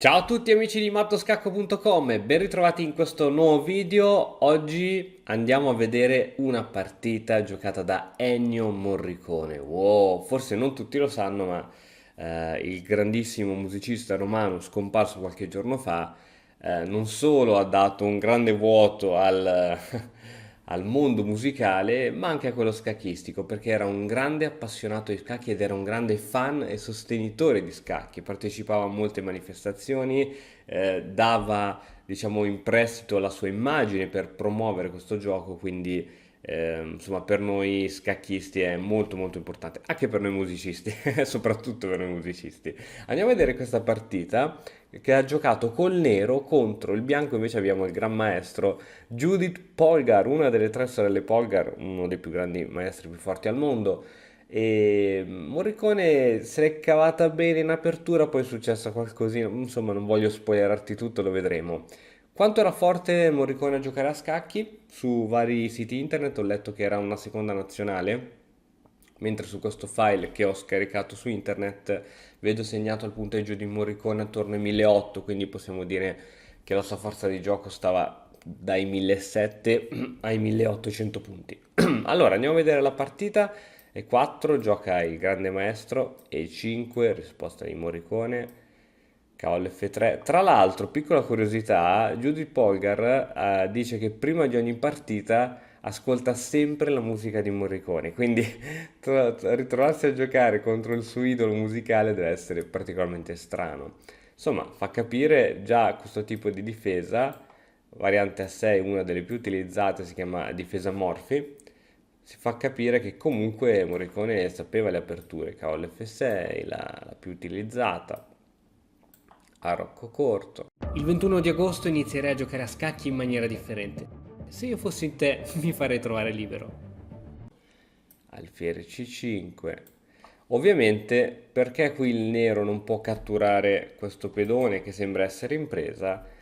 Ciao a tutti amici di mattoscacco.com e ben ritrovati in questo nuovo video. Oggi andiamo a vedere una partita giocata da Ennio Morricone. Wow, forse non tutti lo sanno, ma il grandissimo musicista romano scomparso qualche giorno fa non solo ha dato un grande vuoto al mondo musicale, ma anche a quello scacchistico, perché era un grande appassionato di scacchi ed era un grande fan e sostenitore di scacchi. Partecipava a molte manifestazioni, dava, diciamo, in prestito la sua immagine per promuovere questo gioco, quindi insomma per noi scacchisti è molto molto importante, anche per noi musicisti, soprattutto per noi musicisti. Andiamo a vedere questa partita che ha giocato col nero contro il bianco, invece abbiamo il gran maestro Judith Polgar, una delle tre sorelle Polgar, uno dei più grandi maestri più forti al mondo. E Morricone se l'è cavata bene in apertura, poi è successo qualcosina, insomma non voglio spoilerarti tutto, lo vedremo. Quanto era forte Morricone a giocare a scacchi? Su vari siti internet ho letto che era una seconda nazionale, mentre su questo file che ho scaricato su internet vedo segnato il punteggio di Morricone attorno ai 1800, quindi possiamo dire che la sua forza di gioco stava dai 1700 ai 1800 punti. Allora, andiamo a vedere la partita. E4 gioca il grande maestro, E5, risposta di Morricone, cavallo F3. Tra l'altro, piccola curiosità, Judith Polgar dice che prima di ogni partita ascolta sempre la musica di Morricone, quindi ritrovarsi a giocare contro il suo idolo musicale deve essere particolarmente strano. Insomma, fa capire già questo tipo di difesa, variante a 6, una delle più utilizzate, si chiama difesa Morphy, si fa capire che comunque Morricone sapeva le aperture, cavallo F6, la più utilizzata, a rocco corto. Il 21 di agosto inizierei a giocare a scacchi in maniera differente. Se io fossi in te, mi farei trovare libero. Alfiere C5. Ovviamente, perché qui il nero non può catturare questo pedone che sembra essere in presa,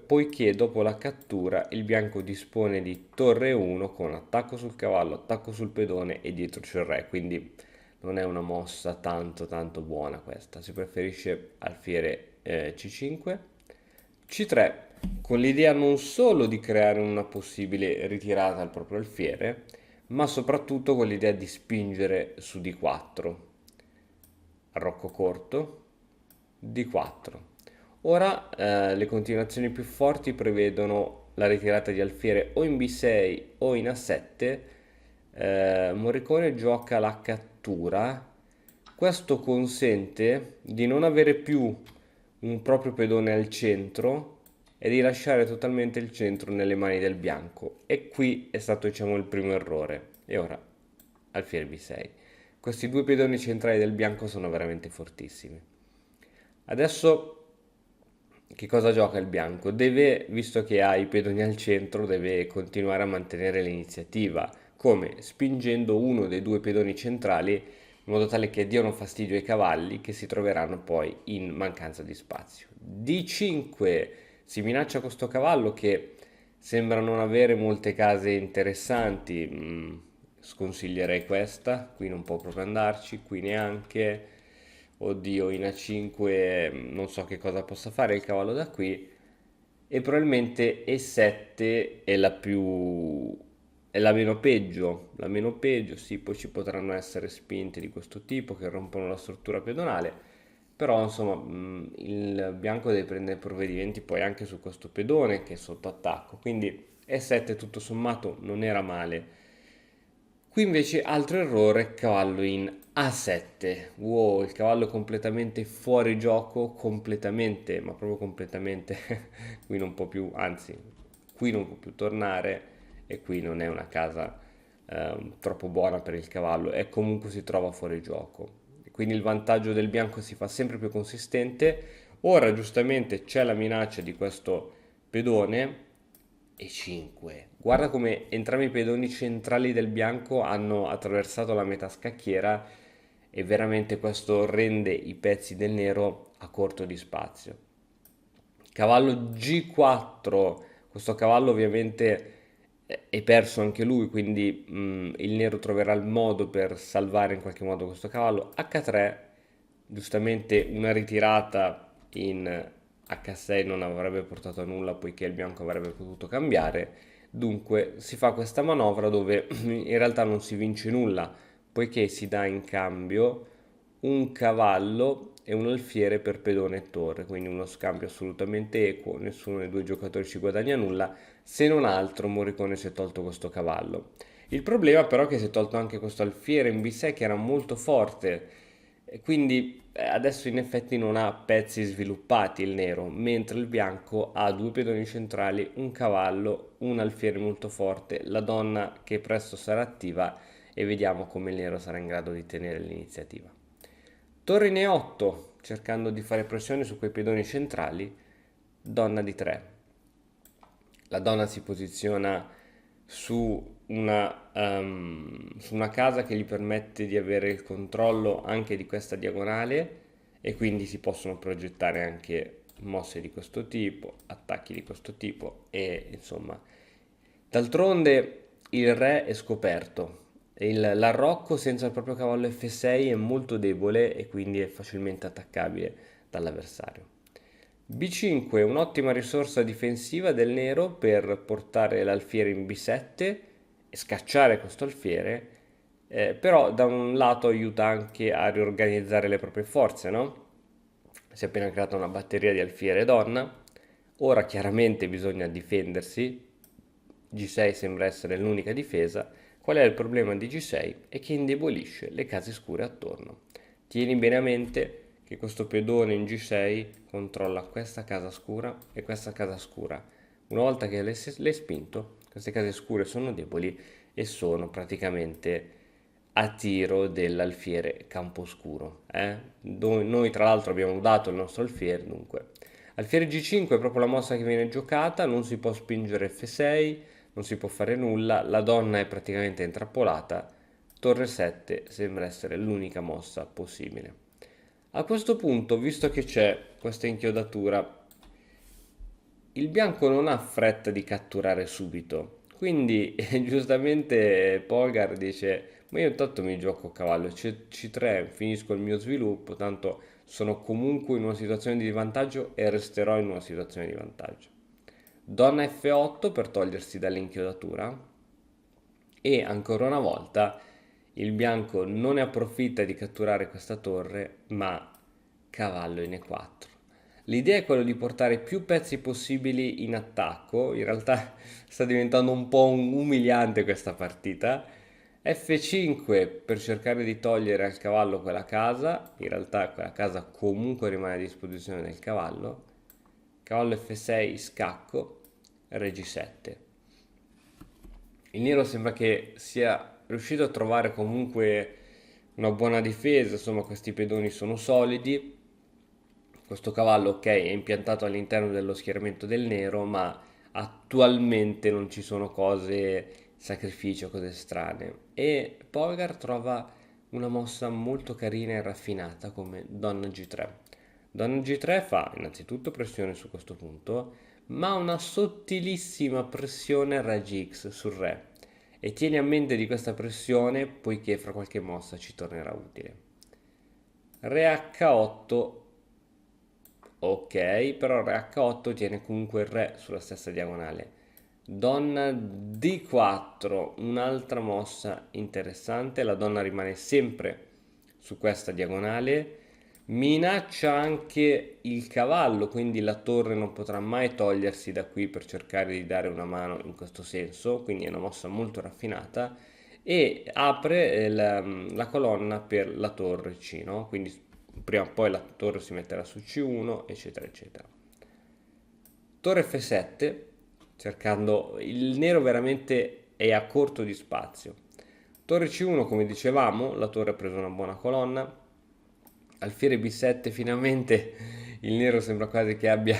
poiché dopo la cattura il bianco dispone di torre 1 con attacco sul cavallo, attacco sul pedone e dietro c'è il re, quindi non è una mossa tanto tanto buona questa. Si preferisce alfiere C5. C3, con l'idea non solo di creare una possibile ritirata al proprio alfiere, ma soprattutto con l'idea di spingere su D4, arrocco corto, D4. Ora le continuazioni più forti prevedono la ritirata di alfiere o in B6 o in A7. Morricone gioca la cattura. Questo consente di non avere più un proprio pedone al centro e di lasciare totalmente il centro nelle mani del bianco. E qui è stato, diciamo, il primo errore. E ora alfiere B6. Questi due pedoni centrali del bianco sono veramente fortissimi. Adesso che cosa gioca il bianco? Deve, visto che ha i pedoni al centro, deve continuare a mantenere l'iniziativa. Come? Spingendo uno dei due pedoni centrali in modo tale che diano fastidio ai cavalli che si troveranno poi in mancanza di spazio. D5 si minaccia questo cavallo che sembra non avere molte case interessanti. Sconsiglierei questa, qui non può proprio andarci, qui neanche. Oddio, in A5 non so che cosa possa fare il cavallo da qui. E probabilmente E7 è la più... è la meno peggio, sì, poi ci potranno essere spinte di questo tipo che rompono la struttura pedonale, però insomma il bianco deve prendere provvedimenti poi anche su questo pedone che è sotto attacco, quindi E7 tutto sommato non era male. Qui invece altro errore, cavallo in A7. Wow, il cavallo è completamente fuori gioco, completamente, ma proprio completamente. Qui non può più, anzi, qui non può più tornare e qui non è una casa troppo buona per il cavallo e comunque si trova fuori gioco. Quindi il vantaggio del bianco si fa sempre più consistente. Ora giustamente c'è la minaccia di questo pedone e 5. Guarda come entrambi i pedoni centrali del bianco hanno attraversato la metà scacchiera e veramente questo rende i pezzi del nero a corto di spazio. Cavallo G4, questo cavallo ovviamente è perso anche lui, quindi il nero troverà il modo per salvare in qualche modo questo cavallo. H3, giustamente una ritirata in H6 non avrebbe portato a nulla poiché il bianco avrebbe potuto cambiare. Dunque si fa questa manovra dove in realtà non si vince nulla, poiché si dà in cambio un cavallo e un alfiere per pedone e torre, quindi uno scambio assolutamente equo, nessuno dei due giocatori ci guadagna nulla, se non altro Morricone si è tolto questo cavallo. Il problema però è che si è tolto anche questo alfiere in B6 che era molto forte, e quindi adesso in effetti non ha pezzi sviluppati il nero, mentre il bianco ha due pedoni centrali, un cavallo, un alfiere molto forte, la donna che presto sarà attiva e vediamo come il nero sarà in grado di tenere l'iniziativa. Torre in E8, cercando di fare pressione su quei pedoni centrali, donna di 3. La donna si posiziona su una casa che gli permette di avere il controllo anche di questa diagonale e quindi si possono progettare anche mosse di questo tipo, attacchi di questo tipo e insomma. D'altronde il re è scoperto. L'arrocco senza il proprio cavallo F6 è molto debole e quindi è facilmente attaccabile dall'avversario. B5 è un'ottima risorsa difensiva del nero per portare l'alfiere in B7 e scacciare questo alfiere, però da un lato aiuta anche a riorganizzare le proprie forze, no? Si è appena creata una batteria di alfiere donna, ora chiaramente bisogna difendersi, G6 sembra essere l'unica difesa. Qual è il problema di G6? È che indebolisce le case scure attorno. Tieni bene a mente che questo pedone in G6 controlla questa casa scura e questa casa scura. Una volta che l'hai spinto, queste case scure sono deboli e sono praticamente a tiro dell'alfiere camposcuro. Noi tra l'altro abbiamo dato il nostro alfiere, dunque. Alfiere G5 è proprio la mossa che viene giocata, non si può spingere F6, non si può fare nulla, la donna è praticamente intrappolata, torre 7 sembra essere l'unica mossa possibile. A questo punto, visto che c'è questa inchiodatura, il bianco non ha fretta di catturare subito, quindi giustamente Polgar dice, ma io intanto mi gioco cavallo C3, finisco il mio sviluppo, tanto sono comunque in una situazione di vantaggio e resterò in una situazione di vantaggio. Donna F8 per togliersi dall'inchiodatura e ancora una volta il bianco non ne approfitta di catturare questa torre, ma cavallo in E4. L'idea è quella di portare più pezzi possibili in attacco, in realtà sta diventando un po' umiliante questa partita. F5 per cercare di togliere al cavallo quella casa, in realtà quella casa comunque rimane a disposizione del cavallo. Cavallo F6 scacco, Re G7. Il nero sembra che sia riuscito a trovare comunque una buona difesa, insomma questi pedoni sono solidi. Questo cavallo, ok, è impiantato all'interno dello schieramento del nero, ma attualmente non ci sono cose, sacrificio, cose strane. E Polgar trova una mossa molto carina e raffinata come Donna G3. Donna G3 fa innanzitutto pressione su questo punto, ma una sottilissima pressione raggi X sul re. E tieni a mente di questa pressione poiché fra qualche mossa ci tornerà utile. Re H8, ok, però Re H8 tiene comunque il re sulla stessa diagonale. Donna D4, un'altra mossa interessante, la donna rimane sempre su questa diagonale, minaccia anche il cavallo, quindi la torre non potrà mai togliersi da qui per cercare di dare una mano in questo senso, quindi è una mossa molto raffinata e apre la colonna per la torre C, no? Quindi prima o poi la torre si metterà su C1, eccetera, eccetera. Torre F7, cercando il nero veramente è a corto di spazio. Torre C1, come dicevamo, la torre ha preso una buona colonna. Alfiere B7, finalmente il nero sembra quasi che abbia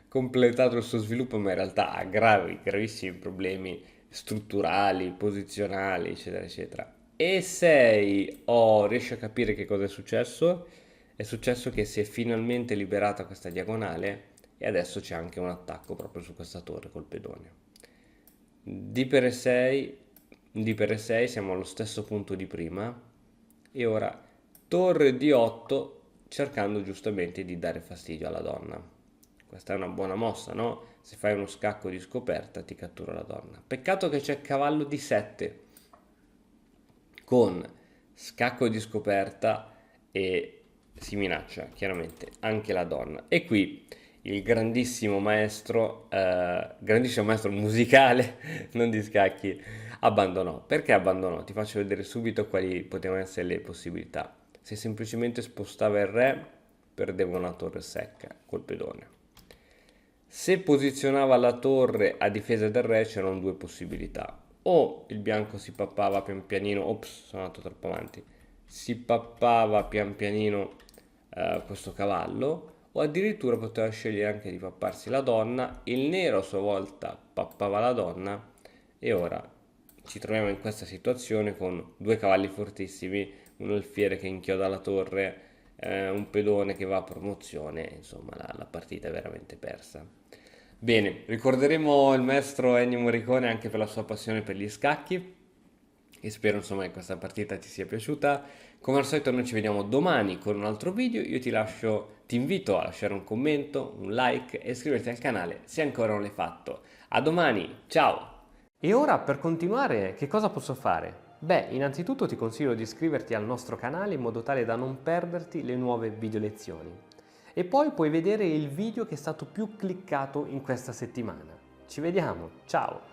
completato il suo sviluppo, ma in realtà ha gravissimi problemi strutturali, posizionali, eccetera, eccetera. E6, oh, riesci a capire che cosa è successo? È successo che si è finalmente liberata questa diagonale e adesso c'è anche un attacco proprio su questa torre col pedone. D per E6, D per E6, siamo allo stesso punto di prima e ora torre D8 cercando giustamente di dare fastidio alla donna. Questa è una buona mossa, no? Se fai uno scacco di scoperta ti cattura la donna. Peccato che c'è cavallo di 7 con scacco di scoperta e si minaccia chiaramente anche la donna. E qui il grandissimo maestro musicale, non di scacchi, abbandonò. Perché abbandonò? Ti faccio vedere subito quali potevano essere le possibilità. Se semplicemente spostava il re, perdeva una torre secca col pedone. Se posizionava la torre a difesa del re c'erano due possibilità. O il bianco si pappava pian pianino, ops, sono andato troppo avanti, si pappava pian pianino questo cavallo, o addirittura poteva scegliere anche di papparsi la donna, il nero a sua volta pappava la donna e ora ci troviamo in questa situazione con due cavalli fortissimi, un alfiere che inchioda la torre, un pedone che va a promozione, insomma la partita è veramente persa. Bene, ricorderemo il maestro Ennio Morricone anche per la sua passione per gli scacchi e spero insomma che questa partita ti sia piaciuta. Come al solito noi ci vediamo domani con un altro video, io ti invito a lasciare un commento, un like e iscriverti al canale se ancora non l'hai fatto. A domani, ciao! E ora per continuare che cosa posso fare? Beh, innanzitutto ti consiglio di iscriverti al nostro canale in modo tale da non perderti le nuove video lezioni. E poi puoi vedere il video che è stato più cliccato in questa settimana. Ci vediamo, ciao!